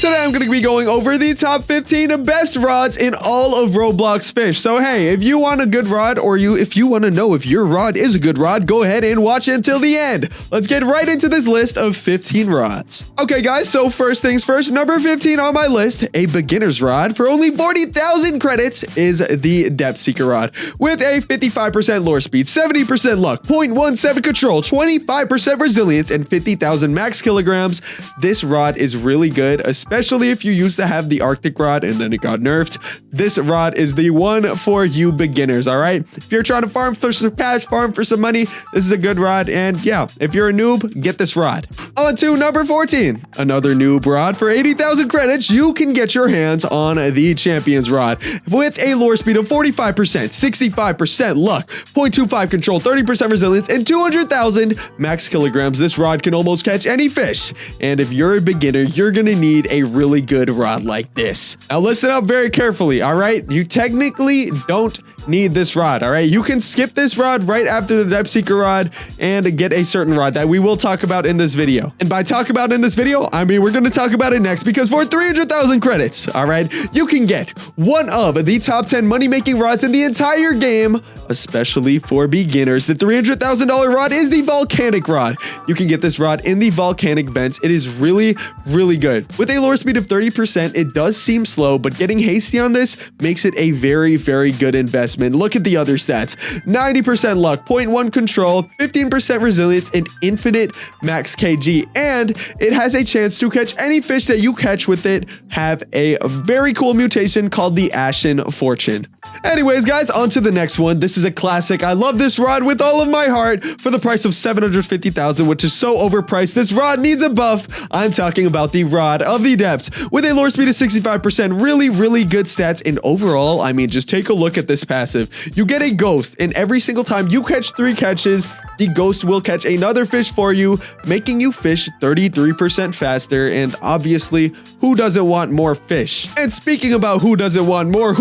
Today I'm going to be going over the top 15 best rods in all of Roblox Fish. So hey, if you want a good rod, or if you want to know if your rod is a good rod, go ahead and watch it until the end. Let's get right into this list of 15 rods. Okay guys, so first things first, number 15 on my list, a beginner's rod for only 40,000 credits is the Depth Seeker rod with a 55% lure speed, 70% luck, 0.17 control, 25% resilience, and 50,000 max kilograms. This rod is really good, especially if you used to have the Arctic rod and then it got nerfed. This rod is the one for you beginners, all right? If you're trying to farm for some cash, farm for some money, this is a good rod. And yeah, if you're a noob, get this rod. On to number 14, another noob rod for 80,000 credits. You can get your hands on the Champions rod with a lure speed of 45%, 65% luck, 0.25 control, 30% resilience, and 200,000 max kilograms. This rod can almost catch any fish. And if you're a beginner, you're gonna need a really good rod like this. Now listen up very carefully, all right? You technically don't need this rod, all right? You can skip this rod right after the Depth Seeker rod and get a certain rod that we will talk about in this video. And by talk about in this video, I mean we're going to talk about it next, because for 300,000 credits, all right, you can get one of the top 10 money-making rods in the entire game, especially for beginners. The $300,000 rod is the volcanic rod. You can get this rod in the volcanic vents. It is really, really good. With a lure speed of 30%, it does seem slow, but getting hasty on this makes it a very, very good investment. Look at the other stats: 90% luck, 0.1 control, 15% resilience, and infinite max kg. And it has a chance to catch any fish that you catch with it. Have a very cool mutation called the Ashen Fortune. Anyways, guys, on to the next one. This is a classic. I love this rod with all of my heart for the price of 750,000, which is so overpriced. This rod needs a buff. I'm talking about the Rod of the Depths with a lure speed of 65%. Really, really good stats. And overall, I mean, just take a look at this passive. You get a ghost, and every single time you catch 3 catches, the ghost will catch another fish for you, making you fish 33% faster. And obviously, who doesn't want more fish? And speaking about who doesn't want more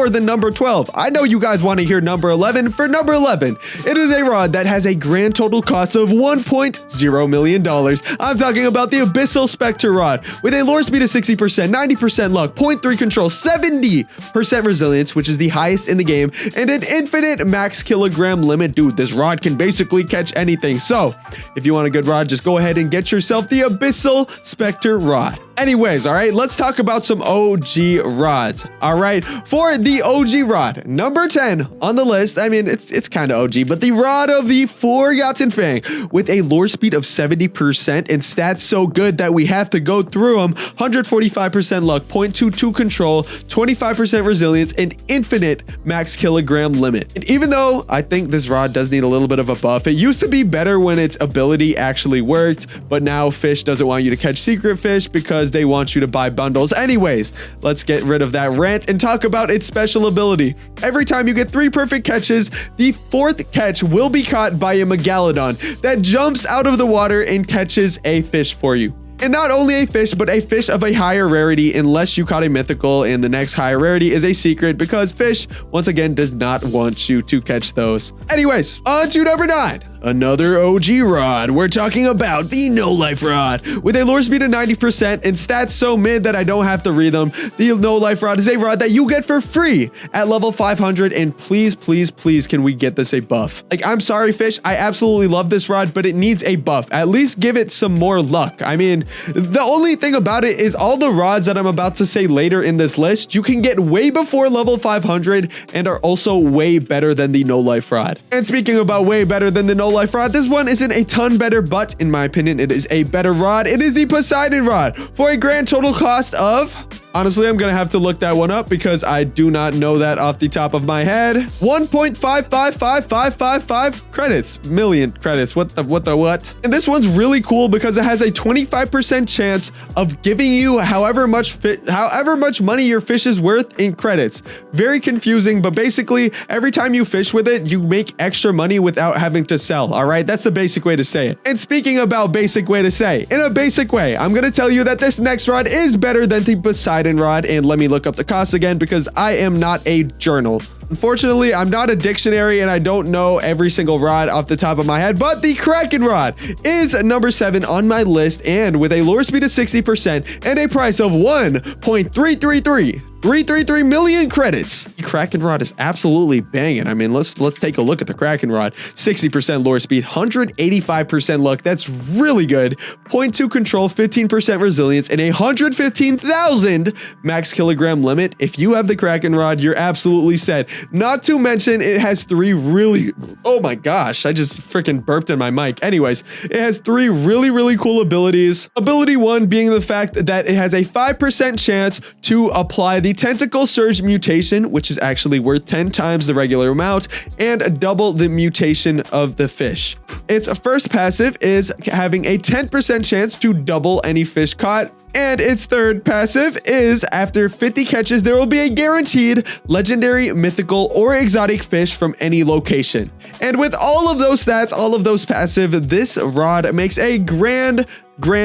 than number 12? I know you guys want to hear number 11. For number 11, it is a rod that has a grand total cost of $1.0 million. I'm talking about the Abyssal Spectre rod with a lure speed of 60%, 90% luck, 0.3 control, 70% resilience, which is the highest in the game, and an infinite max kilogram limit. Dude, this rod can basically catch anything. So if you want a good rod, just go ahead and get yourself the Abyssal Spectre rod. Anyways, all right, let's talk about some OG rods. All right, for the OG rod, number 10 on the list, I mean, it's kind of OG, but the Rod of the Forgotten Fang with a lure speed of 70% and stats so good that we have to go through them: 145% luck, 0.22 control, 25% resilience, and infinite max kilogram limit. And even though I think this rod does need a little bit of a buff, it used to be better when its ability actually worked, but now Fish doesn't want you to catch secret fish because they want you to buy bundles. Anyways, let's get rid of that rant and talk about its special ability. Every time you get 3 perfect catches, the 4th catch will be caught by a megalodon that jumps out of the water and catches a fish for you. And not only a fish, but a fish of a higher rarity, unless you caught a mythical, and the next higher rarity is a secret, because Fish, once again, does not want you to catch those. Anyways, on to number 9. Another OG rod. We're talking about the No Life rod with a lure speed of 90% and stats so mid that I don't have to read them. The No Life rod is a rod that you get for free at level 500, and please, please, please, can we get this a buff? Like, I'm sorry, Fish, I absolutely love this rod, but it needs a buff. At least give it some more luck. I mean, the only thing about it is all the rods that I'm about to say later in this list, you can get way before level 500 and are also way better than the No Life rod. And speaking about way better than the No Life rod, this one isn't a ton better, but in my opinion, it is a better rod. It is the Poseidon rod for a grand total cost of Honestly, I'm going to have to look that one up because I do not know that off the top of my head. 1.555555 credits. Million credits. What? And this one's really cool because it has a 25% chance of giving you however much money your fish is worth in credits. Very confusing, but basically every time you fish with it, you make extra money without having to sell. All right, that's the basic way to say it. And speaking about basic way to say, in a basic way, I'm going to tell you that this next rod is better than the Poseidon rod. And let me look up the cost again because I am not a journal. Unfortunately, I'm not a dictionary and I don't know every single rod off the top of my head, but the Kraken rod is number 7 on my list, and with a lure speed of 60% and a price of 1.333 million credits. The Kraken rod is absolutely banging. I mean, let's take a look at the Kraken rod. 60% lure speed, 185% luck. That's really good. 0.2 control, 15% resilience, and 115,000 max kilogram limit. If you have the Kraken rod, you're absolutely set. Not to mention, it has 3 really, oh my gosh, I just freaking burped in my mic. Anyways, it has 3 really cool abilities. Ability 1 being the fact that it has a 5% chance to apply the Tentacle Surge mutation, which is actually worth 10 times the regular amount, and double the mutation of the fish. Its first passive is having a 10% chance to double any fish caught. And its third passive is after 50 catches, there will be a guaranteed legendary, mythical, or exotic fish from any location. And with all of those stats, all of those passive, this rod makes a grand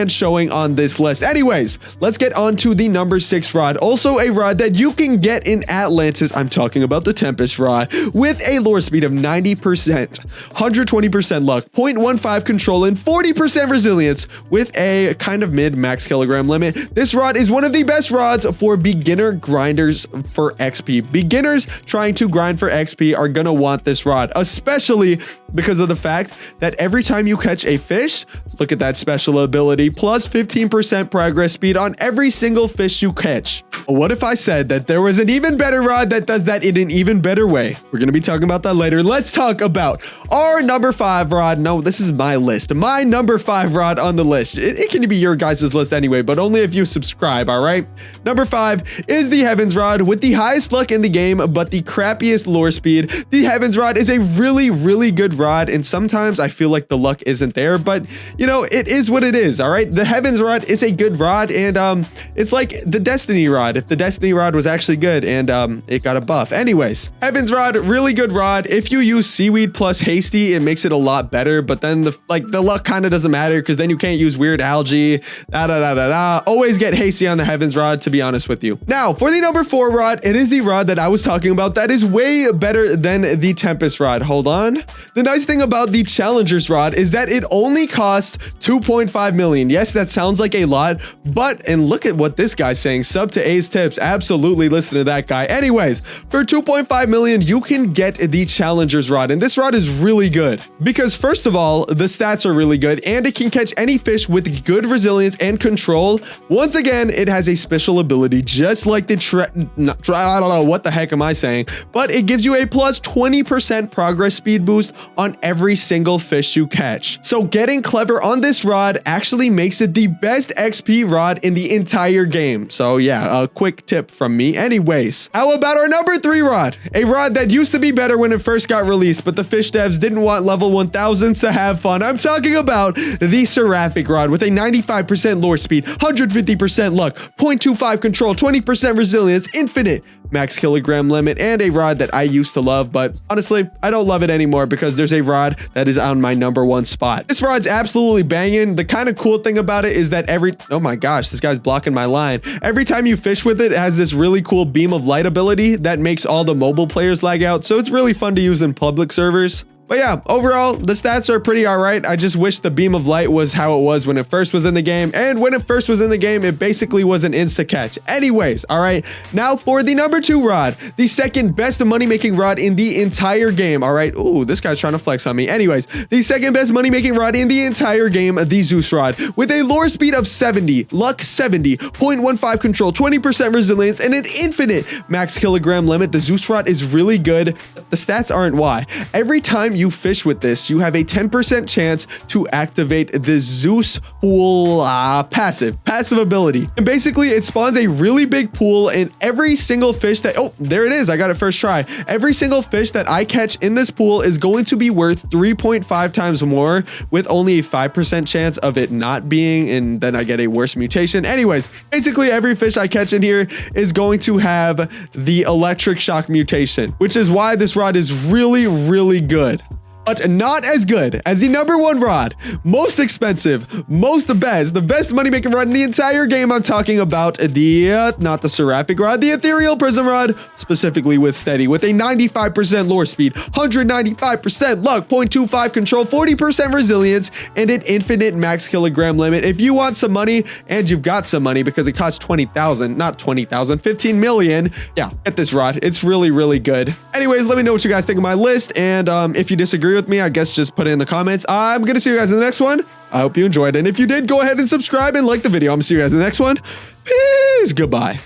showing on this list. Anyways, let's get on to the number 6 rod. Also a rod that you can get in Atlantis. I'm talking about the Tempest rod with a lure speed of 90%, 120% luck, 0.15 control, and 40% resilience with a kind of mid max kilogram limit. This rod is one of the best rods for beginner grinders for XP. Beginners trying to grind for XP are gonna want this rod, especially because of the fact that every time you catch a fish, look at that special ability, plus 15% progress speed on every single fish you catch. What if I said that there was an even better rod that does that in an even better way? We're going to be talking about that later. Let's talk about our number 5 rod. No, this is my list. My number 5 rod on the list. It can be your guys' list anyway, but only if you subscribe, all right? Number 5 is the Heavens rod with the highest luck in the game, but the crappiest lure speed. The Heavens rod is a really good rod, and sometimes I feel like the luck isn't there, but you know, it is what it is, all right? The Heavens rod is a good rod, and it's like the Destiny rod, if the Destiny rod was actually good and it got a buff. Anyways, Heavens rod, really good rod. If you use Seaweed plus Hasty, it makes it a lot better, but then the luck kind of doesn't matter because then you can't use weird algae, Always get Hasty on the Heavens rod, to be honest with you. Now, for the number 4 rod, it is the rod that I was talking about that is way better than the Tempest rod. Hold on. The nice thing about the Challenger's rod is that it only costs 2.5 million. Yes, that sounds like a lot, but, and look at what this guy's saying, sub to Ayze tips, absolutely listen to that guy. Anyways, for 2.5 million, you can get the Challenger's rod, and this rod is really good because first of all, the stats are really good, and it can catch any fish with good resilience and control. Once again, it has a special ability, just like the I don't know what the heck am I saying, but it gives you a plus 20% progress speed boost on every single fish you catch. So getting clever on this rod actually makes it the best XP rod in the entire game. So yeah, a quick tip from me. Anyways, how about our number 3 rod? A rod that used to be better when it first got released, but the fish devs didn't want level 1000s to have fun. I'm talking about the Seraphic rod with a 95% lure speed, 150% luck, 0.25 control, 20% resilience, infinite max kilogram limit, and a rod that I used to love, but honestly, I don't love it anymore because there's a rod that is on my number 1 spot. This rod's absolutely banging. The kind of cool thing about it is that oh my gosh, this guy's blocking my line. Every time you fish with it, it has this really cool beam of light ability that makes all the mobile players lag out, so it's really fun to use in public servers. But yeah, overall, the stats are pretty all right. I just wish the beam of light was how it was when it first was in the game. And when it first was in the game, it basically was an insta catch. Anyways, all right. Now for the number 2 rod, the second best money-making rod in the entire game. All right. Ooh, this guy's trying to flex on me. Anyways, the second best money-making rod in the entire game, the Zeus rod, with a lure speed of 70, luck 70, 0.15 control, 20% resilience, and an infinite max kilogram limit. The Zeus rod is really good. The stats aren't why. Every time you fish with this, you have a 10% chance to activate the Zeus pool passive ability. And basically, it spawns a really big pool, and every single fish that, oh, there it is, I got it first try. Every single fish that I catch in this pool is going to be worth 3.5 times more, with only a 5% chance of it not being, and then I get a worse mutation. Anyways, basically every fish I catch in here is going to have the electric shock mutation, which is why this rod is really good. but not as good as the #1 rod, most expensive, most the best money making rod in the entire game. I'm talking about the, not the Seraphic rod, the Ethereal Prism rod, specifically with Steady, with a 95% lore speed, 195% luck, 0.25 control, 40% resilience, and an infinite max kilogram limit. If you want some money, and you've got some money because it costs 20,000, not 20,000, 15 million, yeah, get this rod. It's really, really good. Anyways, let me know what you guys think of my list, and if you disagree with me, I guess just put it in the comments. I'm gonna see you guys in the next one. I hope you enjoyed it, and if you did, go ahead and subscribe and like the video. I'm gonna see you guys in the next one. Peace. Goodbye.